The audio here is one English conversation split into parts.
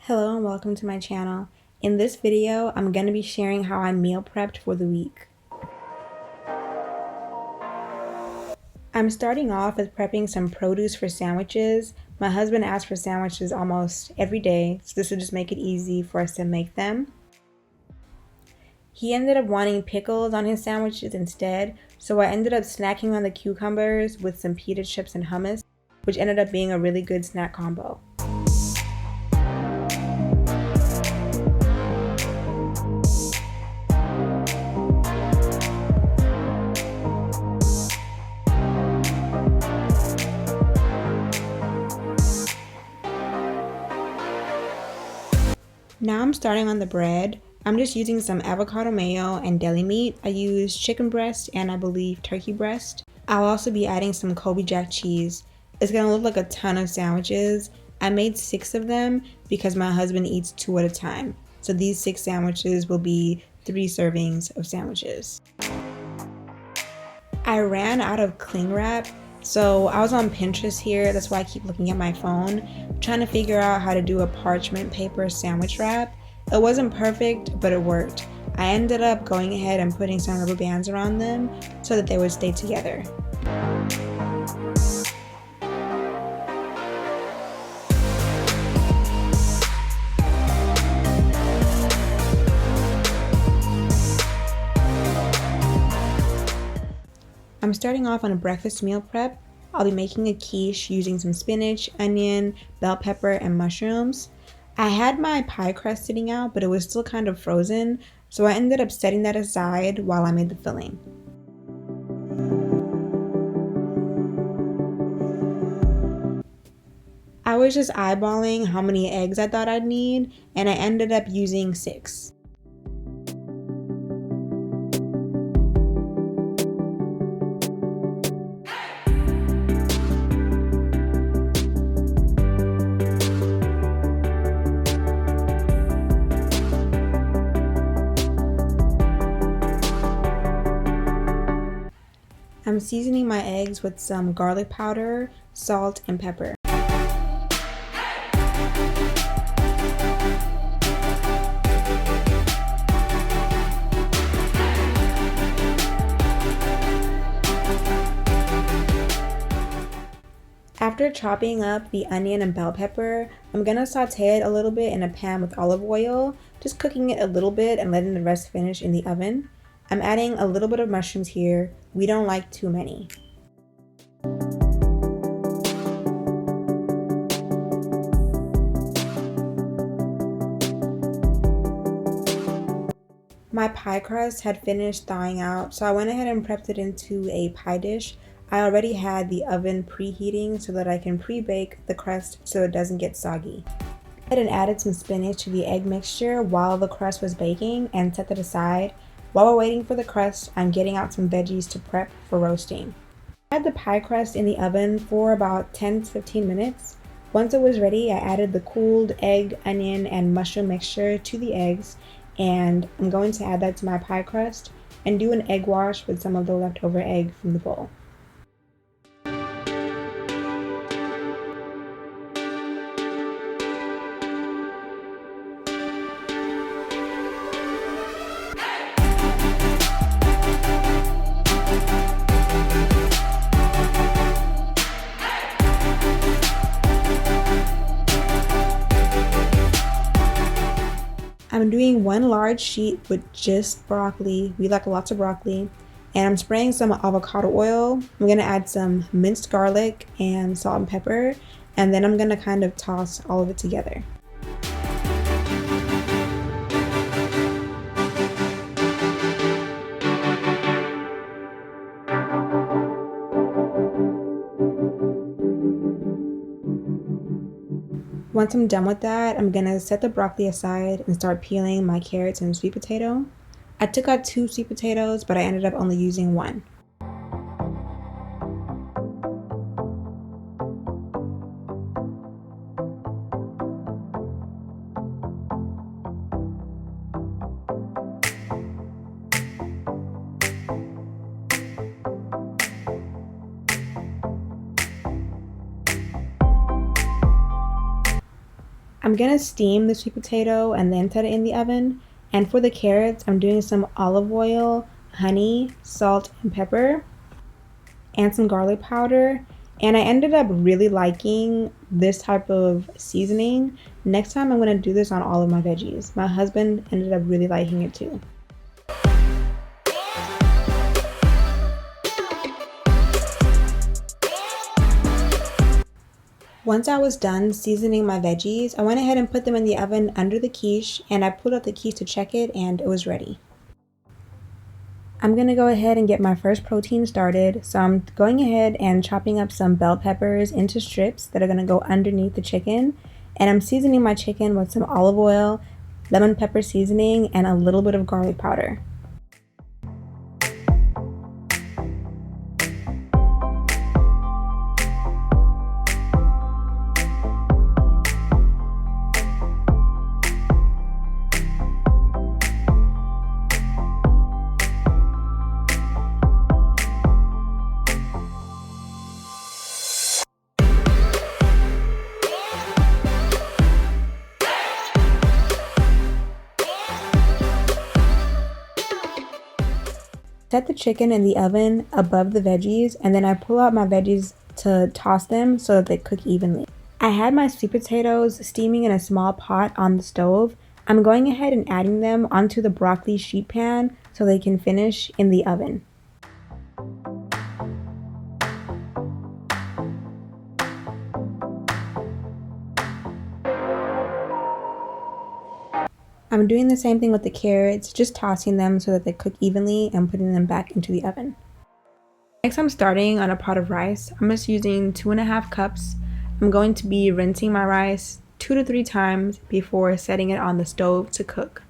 Hello and welcome to my channel. In this video, I'm going to be sharing how I meal prepped for the week. I'm starting off with prepping some produce for sandwiches. My husband asks for sandwiches almost every day, so this will just make it easy for us to make them. He ended up wanting pickles on his sandwiches instead, so I ended up snacking on the cucumbers with some pita chips and hummus, which ended up being a really good snack combo. Now I'm starting on the bread. I'm just using some avocado mayo and deli meat. I use chicken breast and I believe turkey breast. I'll also be adding some Kobe Jack cheese. It's gonna look like a ton of sandwiches. I made 6 of them because my husband eats 2 at a time. So these 6 sandwiches will be 3 servings of sandwiches. I ran out of cling wrap, so I was on Pinterest here. That's why I keep looking at my phone, trying to figure out how to do a parchment paper sandwich wrap. It wasn't perfect, but it worked. I ended up going ahead and putting some rubber bands around them so that they would stay together. I'm starting off on a breakfast meal prep. I'll be making a quiche using some spinach, onion, bell pepper, and mushrooms. I had my pie crust sitting out, but it was still kind of frozen, so I ended up setting that aside while I made the filling. I was just eyeballing how many eggs I thought I'd need, and I ended up using 6. I'm seasoning my eggs with some garlic powder, salt, and pepper. After chopping up the onion and bell pepper, I'm gonna saute it a little bit in a pan with olive oil, just cooking it a little bit and letting the rest finish in the oven. I'm adding a little bit of mushrooms here. We don't like too many. My pie crust had finished thawing out, so I went ahead and prepped it into a pie dish. I already had the oven preheating so that I can pre-bake the crust so it doesn't get soggy. I added some spinach to the egg mixture while the crust was baking and set that aside. While we're waiting for the crust, I'm getting out some veggies to prep for roasting. I had the pie crust in the oven for about 10 to 15 minutes. Once it was ready, I added the cooled egg, onion, and mushroom mixture to the eggs, and I'm going to add that to my pie crust and do an egg wash with some of the leftover egg from the bowl. I'm doing 1 large sheet with just broccoli. We like lots of broccoli. And I'm spraying some avocado oil. I'm gonna add some minced garlic and salt and pepper. And then I'm gonna kind of toss all of it together. Once I'm done with that, I'm gonna set the broccoli aside and start peeling my carrots and sweet potato. I took out 2 sweet potatoes, but I ended up only using 1. I'm gonna steam the sweet potato and then set it in the oven. And for the carrots, I'm doing some olive oil, honey, salt, and pepper, and some garlic powder. And I ended up really liking this type of seasoning. Next time I'm gonna do this on all of my veggies. My husband ended up really liking it too. Once I was done seasoning my veggies, I went ahead and put them in the oven under the quiche, and I pulled out the quiche to check it, and it was ready. I'm gonna go ahead and get my first protein started. So I'm going ahead and chopping up some bell peppers into strips that are gonna go underneath the chicken. And I'm seasoning my chicken with some olive oil, lemon pepper seasoning, and a little bit of garlic powder. Set the chicken in the oven above the veggies, and then I pull out my veggies to toss them so that they cook evenly. I had my sweet potatoes steaming in a small pot on the stove. I'm going ahead and adding them onto the broccoli sheet pan so they can finish in the oven. I'm doing the same thing with the carrots, just tossing them so that they cook evenly and putting them back into the oven. Next, I'm starting on a pot of rice. I'm just using 2.5 cups. I'm going to be rinsing my rice 2 to 3 times before setting it on the stove to cook.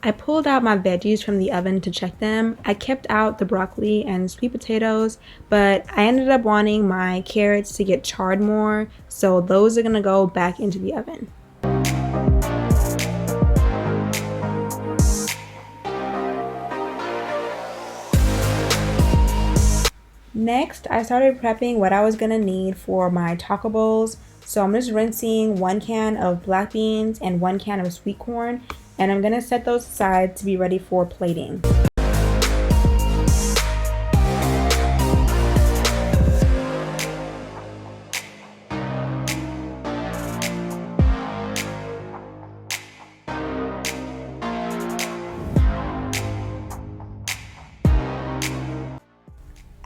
I pulled out my veggies from the oven to check them. I kept out the broccoli and sweet potatoes, but I ended up wanting my carrots to get charred more, so those are gonna go back into the oven. Next, I started prepping what I was gonna need for my taco bowls. So I'm just rinsing 1 can of black beans and 1 can of sweet corn, and I'm gonna set those aside to be ready for plating.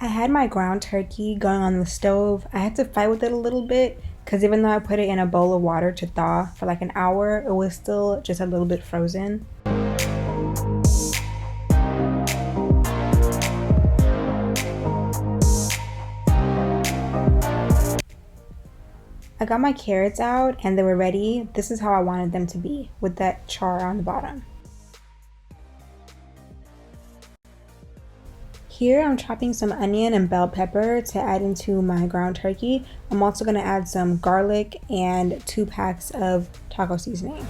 I had my ground turkey going on the stove. I had to fight with it a little bit because even though I put it in a bowl of water to thaw for like an hour, it was still just a little bit frozen. I got my carrots out and they were ready. This is how I wanted them to be, with that char on the bottom. Here I'm chopping some onion and bell pepper to add into my ground turkey. I'm also going to add some garlic and 2 packs of taco seasoning.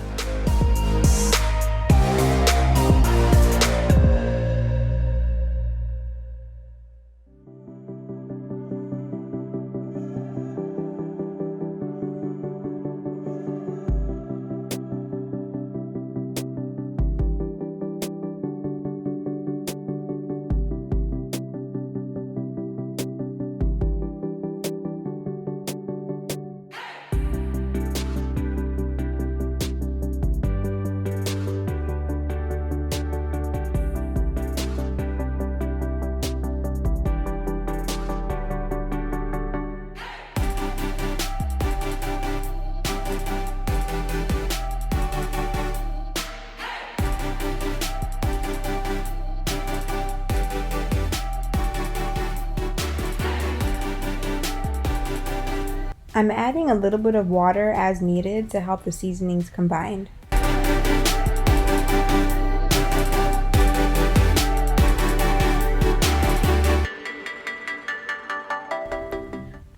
I'm adding a little bit of water as needed to help the seasonings combine.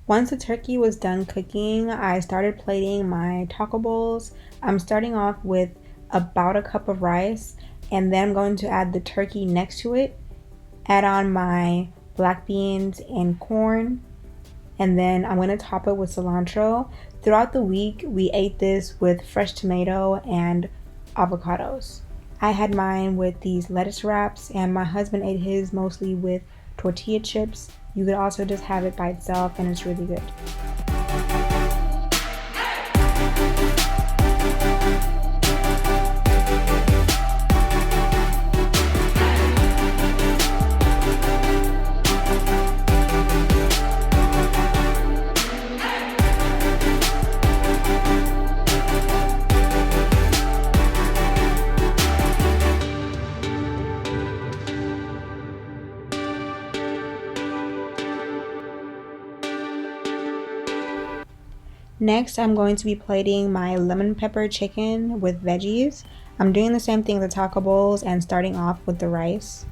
Once the turkey was done cooking, I started plating my taco bowls. I'm starting off with about a cup of rice, and then I'm going to add the turkey next to it. add on my black beans and corn, and then I'm gonna top it with cilantro. Throughout the week, we ate this with fresh tomato and avocados. I had mine with these lettuce wraps, and my husband ate his mostly with tortilla chips. You could also just have it by itself, and it's really good. Next, I'm going to be plating my lemon pepper chicken with veggies. I'm doing the same thing with the taco bowls and starting off with the rice.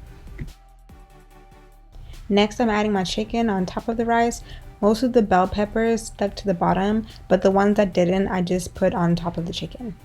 Next, I'm adding my chicken on top of the rice. Most of the bell peppers stuck to the bottom, but the ones that didn't, I just put on top of the chicken.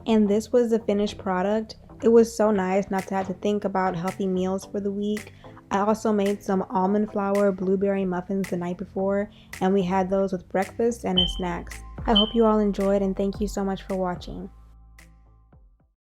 And this was the finished product. It was so nice not to have to think about healthy meals for the week. I also made some almond flour blueberry muffins the night before, and we had those with breakfast and as snacks. I hope you all enjoyed, and thank you so much for watching.